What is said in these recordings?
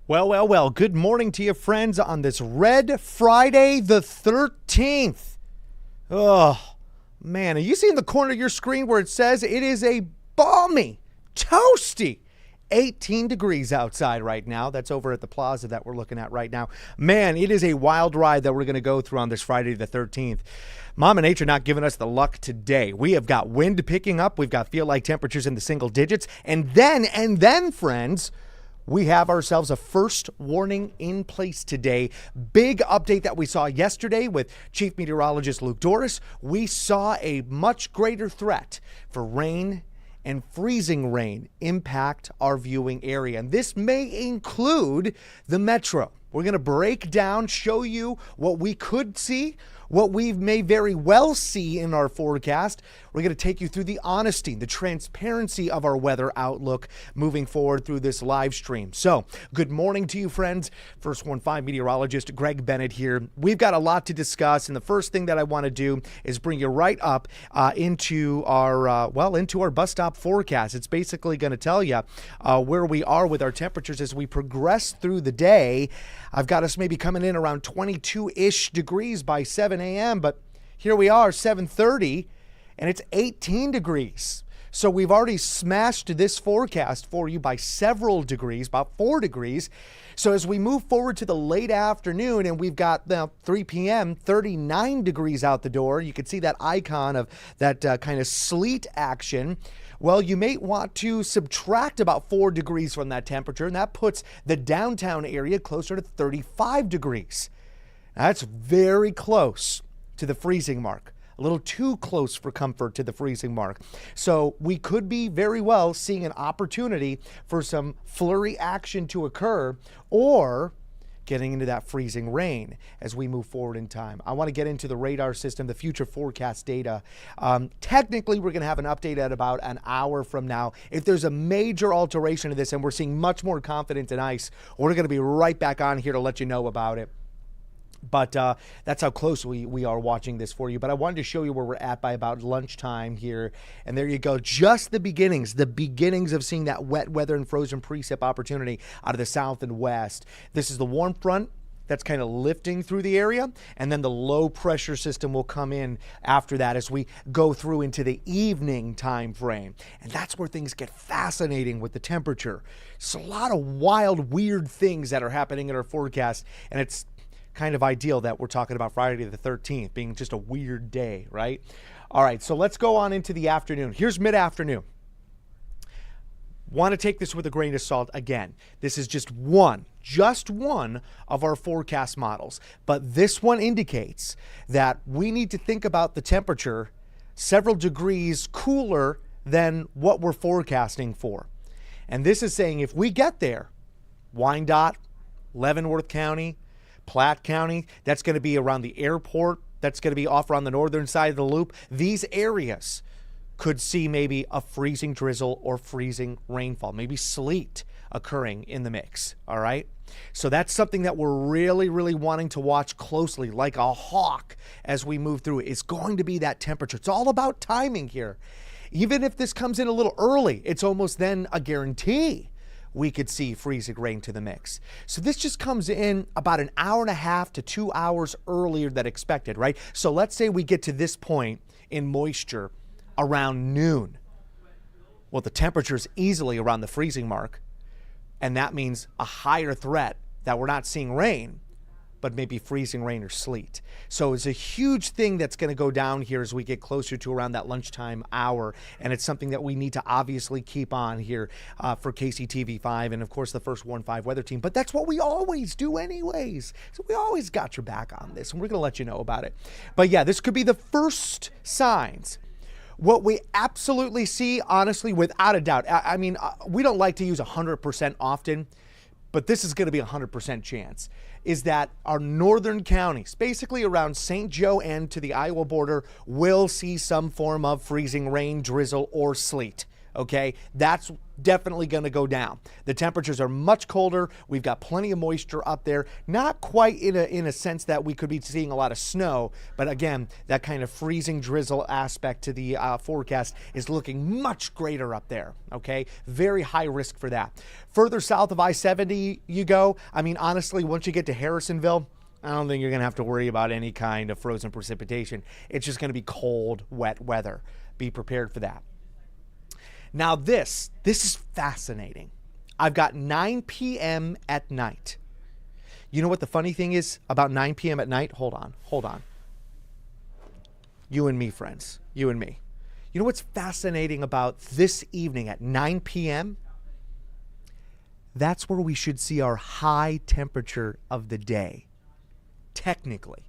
Well. Good morning to you, friends, on this Red Friday the 13th. Oh, man. Are you seeing the corner of your screen where it says it is a balmy, toasty 18 degrees outside right now? That's over at the plaza that we're looking at right now. Man, it is a wild ride that we're going to go through on this Friday the 13th. Mama Nature not giving us the luck today. We have got wind picking up. We've got feel-like temperatures in the single digits. And then, friends, we have ourselves a first warning in place today. Big update that we saw yesterday with Chief Meteorologist Luke Doris. We saw a much greater threat for rain and freezing rain impact our viewing area. And this may include the metro. We're going to break down, show you what we could see, what we may very well see in our forecast. We're going to take you through the honesty, the transparency of our weather outlook moving forward through this live stream. So, good morning to you, friends. First 1-5 meteorologist Greg Bennett here. We've got a lot to discuss, and the first thing that I want to do is bring you right up into our bus stop forecast. It's basically going to tell you where we are with our temperatures as we progress through the day. I've got us maybe coming in around 22-ish degrees by 7 a.m., but here we are, 7:30, and it's 18 degrees. So we've already smashed this forecast for you by several degrees, about 4 degrees. So as we move forward to the late afternoon, and we've got 3 p.m., 39 degrees out the door. You can see that icon of that kind of sleet action. Well, you may want to subtract about 4 degrees from that temperature, and that puts the downtown area closer to 35 degrees. That's very close to the freezing mark. A little too close for comfort to the freezing mark. So we could be very well seeing an opportunity for some flurry action to occur, or getting into that freezing rain as we move forward in time. I want to get into the radar system, the future forecast data. Technically, we're going to have an update at about an hour from now. If there's a major alteration to this and we're seeing much more confidence in ice, we're going to be right back on here to let you know about it. But that's how close we are watching this for you. But I wanted to show you where we're at by about lunchtime here. And there you go. Just the beginnings of seeing that wet weather and frozen precip opportunity out of the south and west. This is the warm front that's kind of lifting through the area. And then the low pressure system will come in after that as we go through into the evening time frame. And that's where things get fascinating with the temperature. It's a lot of wild, weird things that are happening in our forecast. And it's kind of ideal that we're talking about Friday the 13th being just a weird day, right? All right, so let's go on into the afternoon. Here's mid-afternoon. Want to take this with a grain of salt again. This is just one of our forecast models. But this one indicates that we need to think about the temperature several degrees cooler than what we're forecasting for. And this is saying if we get there, Wyandotte, Leavenworth County, Platte County, that's going to be around the airport, that's going to be off around the northern side of the loop. These areas could see maybe a freezing drizzle or freezing rainfall, maybe sleet occurring in the mix, all right? So that's something that we're really, really wanting to watch closely, like a hawk as we move through. It's going to be that temperature. It's all about timing here. Even if this comes in a little early, it's almost then a guarantee we could see freezing rain to the mix. So this just comes in about an hour and a half to 2 hours earlier than expected, right? So let's say we get to this point in moisture around noon. Well, the temperature is easily around the freezing mark, and that means a higher threat that we're not seeing rain, but maybe freezing rain or sleet. So it's a huge thing that's going to go down here as we get closer to around that lunchtime hour. And it's something that we need to obviously keep on here for KCTV5 and, of course, the first 1-5 weather team. But that's what we always do anyways. So we always got your back on this, and we're going to let you know about it. But, yeah, this could be the first signs. What we absolutely see, honestly, without a doubt, I mean, we don't like to use 100% often, but this is going to be a 100% chance, is that our northern counties, basically around St. Joe and to the Iowa border, will see some form of freezing rain, drizzle, or sleet. okay? That's definitely going to go down. The temperatures are much colder. We've got plenty of moisture up there. Not quite in a sense that we could be seeing a lot of snow, but again, that kind of freezing drizzle aspect to the forecast is looking much greater up there, okay? Very high risk for that. Further south of I-70 you go. I mean, honestly, once you get to Harrisonville, I don't think you're going to have to worry about any kind of frozen precipitation. It's just going to be cold, wet weather. Be prepared for that. Now this is fascinating. I've got 9 p.m. at night. You know what the funny thing is about 9 p.m. at night? Hold on. You and me, friends. You and me. You know what's fascinating about this evening at 9 p.m.? That's where we should see our high temperature of the day. Technically,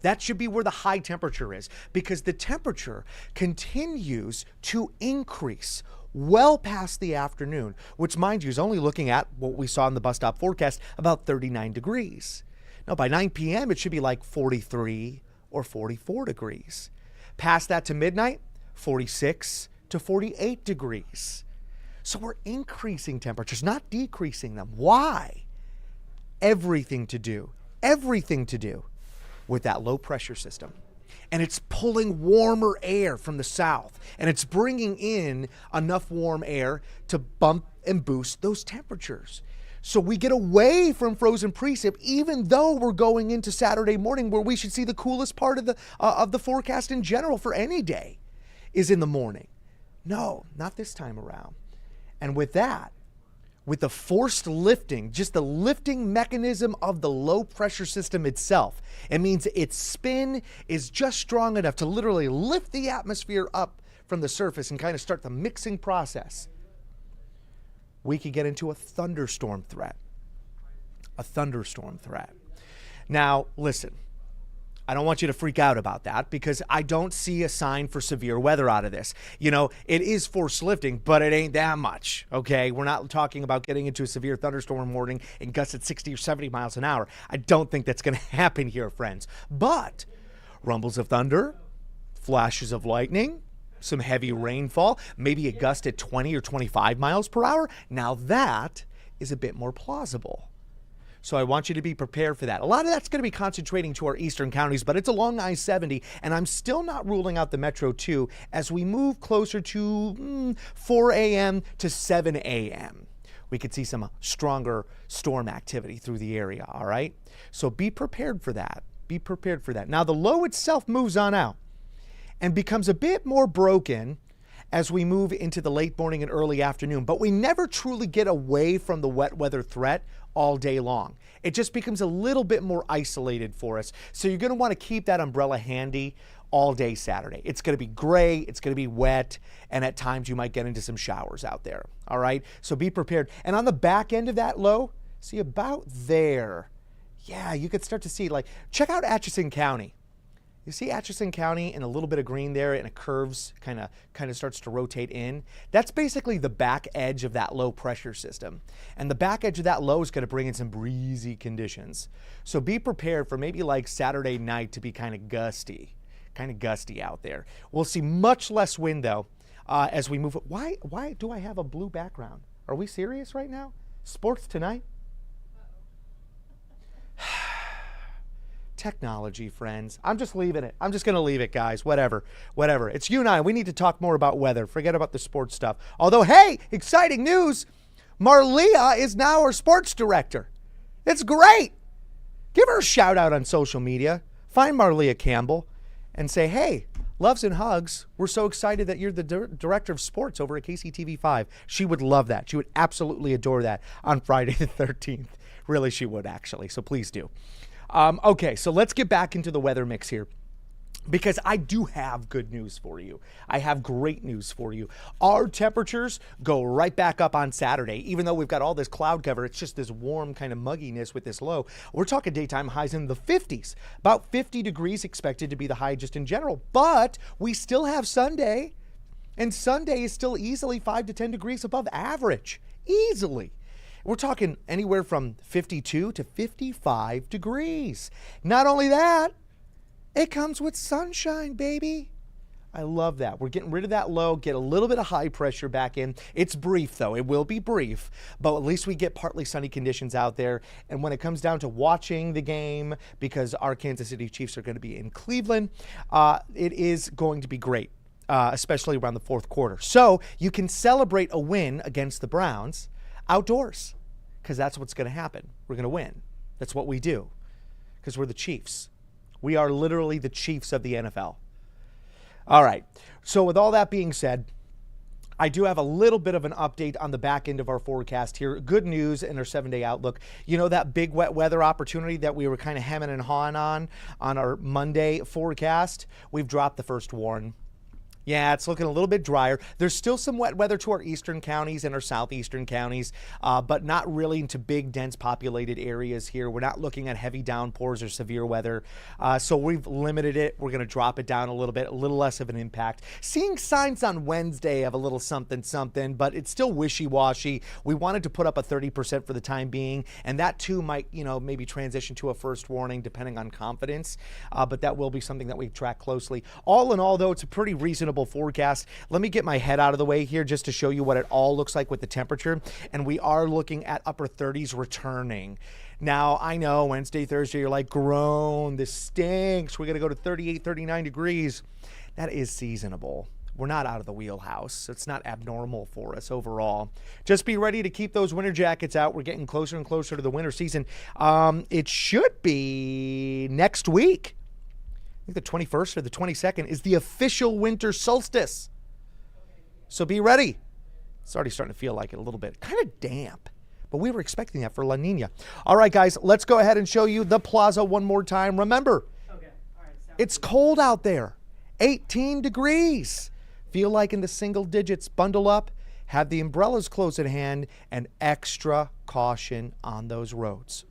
that should be where the high temperature is, because the temperature continues to increase well past the afternoon, which, mind you, is only looking at what we saw in the bus stop forecast, about 39 degrees. Now, by 9 p.m., it should be like 43 or 44 degrees. Past that to midnight, 46 to 48 degrees. So we're increasing temperatures, not decreasing them. Why? Everything to do with that low pressure system. And it's pulling warmer air from the south, and it's bringing in enough warm air to bump and boost those temperatures. So we get away from frozen precip, even though we're going into Saturday morning, where we should see the coolest part of the forecast in general for any day is in the morning. No, not this time around. And with that, with the forced lifting, just the lifting mechanism of the low pressure system itself, it means its spin is just strong enough to literally lift the atmosphere up from the surface and kind of start the mixing process. We could get into a thunderstorm threat. Now, listen, I don't want you to freak out about that, because I don't see a sign for severe weather out of this. You know, it is forced lifting, but it ain't that much, okay? We're not talking about getting into a severe thunderstorm warning in gusts at 60 or 70 miles an hour. I don't think that's going to happen here, friends. But rumbles of thunder, flashes of lightning, some heavy rainfall, maybe a gust at 20 or 25 miles per hour. Now that is a bit more plausible. So I want you to be prepared for that. A lot of that's going to be concentrating to our eastern counties, but it's along I-70, and I'm still not ruling out the Metro 2 as we move closer to 4 a.m. to 7 a.m. We could see some stronger storm activity through the area, all right? So be prepared for that. Now, the low itself moves on out and becomes a bit more broken as we move into the late morning and early afternoon, but we never truly get away from the wet weather threat all day long. It just becomes a little bit more isolated for us. So you're going to want to keep that umbrella handy all day Saturday. It's going to be gray, it's going to be wet, and at times you might get into some showers out there. All right, so be prepared. And on the back end of that low, see about there, yeah, you could start to see, like, check out Atchison County. You see Atchison County and a little bit of green there, and it curves, kind of starts to rotate in. That's basically the back edge of that low pressure system. And the back edge of that low is going to bring in some breezy conditions. So be prepared for maybe like Saturday night to be kind of gusty out there. We'll see much less wind though as we move. Why do I have a blue background? Are we serious right now? Sports tonight? Technology, friends. I'm just leaving it. I'm just going to leave it, guys. Whatever. It's you and I. We need to talk more about weather. Forget about the sports stuff. Although, hey, exciting news. Marlia is now our sports director. It's great. Give her a shout out on social media. Find Marlia Campbell and say, hey, loves and hugs. We're so excited that you're the director of sports over at KCTV5. She would love that. She would absolutely adore that on Friday the 13th. Really, she would, actually. So please do. Okay, so let's get back into the weather mix here, because I do have good news for you. I have great news for you. Our temperatures go right back up on Saturday. Even though we've got all this cloud cover, it's just this warm kind of mugginess with this low. We're talking daytime highs in the 50s. About 50 degrees expected to be the high just in general. But we still have Sunday, and Sunday is still easily 5 to 10 degrees above average. Easily. We're talking anywhere from 52 to 55 degrees. Not only that, it comes with sunshine, baby. I love that. We're getting rid of that low, get a little bit of high pressure back in. It's brief, though. It will be brief, but at least we get partly sunny conditions out there. And when it comes down to watching the game, because our Kansas City Chiefs are going to be in Cleveland, it is going to be great, especially around the fourth quarter. So you can celebrate a win against the Browns outdoors, because that's what's going to happen. We're going to win. That's what we do, because we're the Chiefs. We are literally the Chiefs of the NFL. All right. So with all that being said, I do have a little bit of an update on the back end of our forecast here. Good news in our 7-day outlook. You know that big wet weather opportunity that we were kind of hemming and hawing on our Monday forecast? We've dropped the first warn. Yeah, it's looking a little bit drier. There's still some wet weather to our eastern counties and our southeastern counties, but not really into big, dense populated areas here. We're not looking at heavy downpours or severe weather. So we've limited it. We're going to drop it down a little bit, a little less of an impact. Seeing signs on Wednesday of a little something, but it's still wishy-washy. We wanted to put up a 30% for the time being, and that too might, maybe transition to a first warning depending on confidence, but that will be something that we track closely. All in all, though, it's a pretty reasonable forecast. Let me get my head out of the way here just to show you what it all looks like with the temperature. And we are looking at upper 30s returning. Now, I know Wednesday, Thursday, you're like, groan, this stinks. We're going to go to 38, 39 degrees. That is seasonable. We're not out of the wheelhouse. It's not abnormal for us overall. Just be ready to keep those winter jackets out. We're getting closer and closer to the winter season. It should be next week. I think the 21st or the 22nd is the official winter solstice. So be ready. It's already starting to feel like it a little bit. Kind of damp, but we were expecting that for La Nina. All right, guys, let's go ahead and show you the plaza one more time. Remember, it's cold out there. 18 degrees. Feel like in the single digits. Bundle up, have the umbrellas close at hand, and extra caution on those roads.